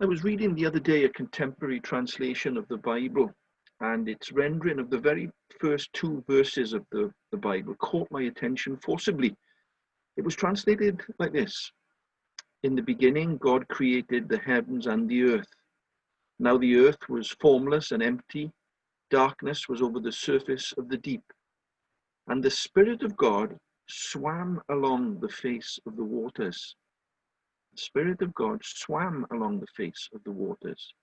I was reading the other day a contemporary translation of the Bible, and its rendering of the very first two verses of the Bible caught my attention forcibly. It was translated like this: "In the beginning, God created the heavens and the earth. Now the earth was formless and empty. Darkness was over the surface of the deep. And the Spirit of God swam along the face of the waters." The Spirit of God swam along the face of the waters.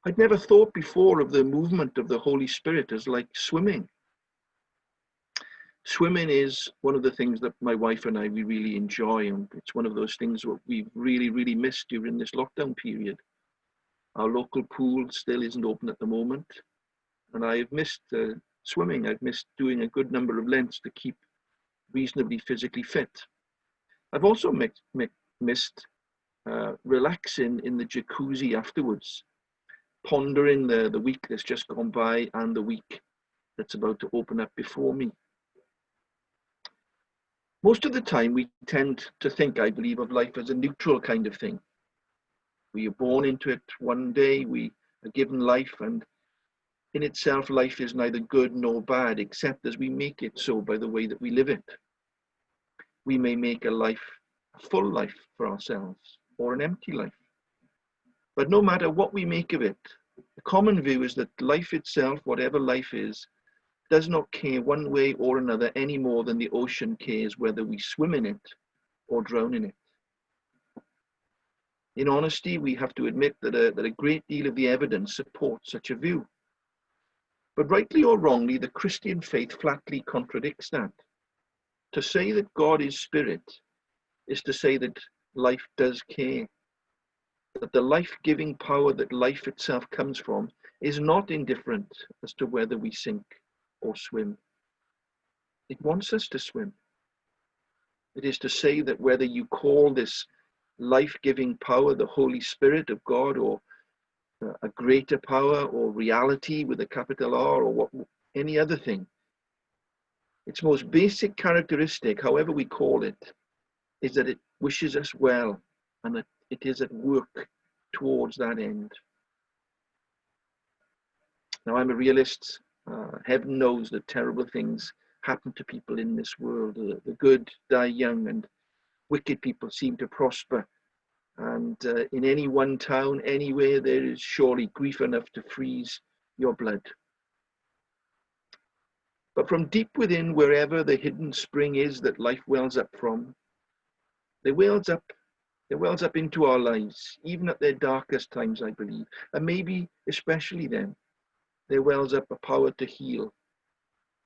I'd never thought before of the movement of the Holy Spirit as like swimming. Swimming is one of the things that my wife and we really enjoy, and it's one of those things that we've really missed during this lockdown period. Our local pool still isn't open at the moment, and I've missed swimming. I've missed doing a good number of lengths to keep reasonably physically fit. I've also missed relaxing in the jacuzzi afterwards, pondering the week that's just gone by and the week that's about to open up before me. Most of the time, we tend to think, I believe, of life as a neutral kind of thing. We are born into it one day, we are given life, and in itself, life is neither good nor bad, except as we make it so by the way that we live it. We may make a full life for ourselves, or an empty life. But no matter what we make of it, the common view is that life itself, whatever life is, does not care one way or another any more than the ocean cares whether we swim in it or drown in it. In honesty, we have to admit that a great deal of the evidence supports such a view. But rightly or wrongly, the Christian faith flatly contradicts that. To say that God is spirit is to say that life does care, that the life-giving power that life itself comes from is not indifferent as to whether we sink or swim. It wants us to swim. It is to say that whether you call this life-giving power the Holy Spirit of God, or a greater power, or reality with a capital R, or any other thing, its most basic characteristic, however we call it, is that it wishes us well and that it is at work towards that end. Now, I'm a realist. Heaven knows that terrible things happen to people in this world. The good die young and wicked people seem to prosper. And in any one town, anywhere, there is surely grief enough to freeze your blood. But from deep within, wherever the hidden spring is that life wells up from, it wells up into our lives, even at their darkest times, I believe. And maybe especially then, there wells up a power to heal,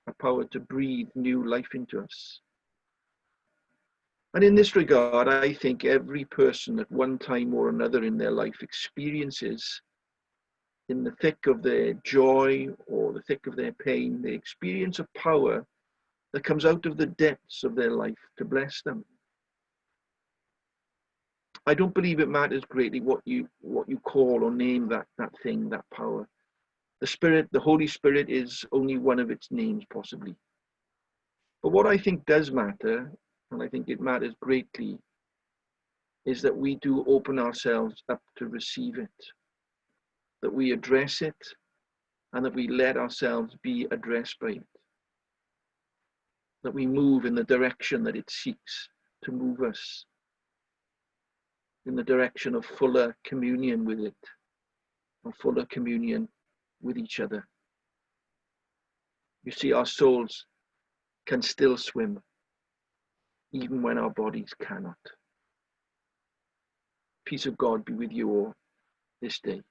a power to breathe new life into us. And in this regard, I think every person at one time or another in their life experiences, in the thick of their joy or the thick of their pain, they experience a power that comes out of the depths of their life to bless them. I don't believe it matters greatly what you call or name that thing, that power. The Spirit, the Holy Spirit, is only one of its names, possibly. But what I think does matter, and I think it matters greatly, is that we do open ourselves up to receive it, that we address it, and that we let ourselves be addressed by it, that we move in the direction that it seeks to move us, in the direction of fuller communion with it, or fuller communion with each other. You see, our souls can still swim, even when our bodies cannot. Peace of God be with you all this day.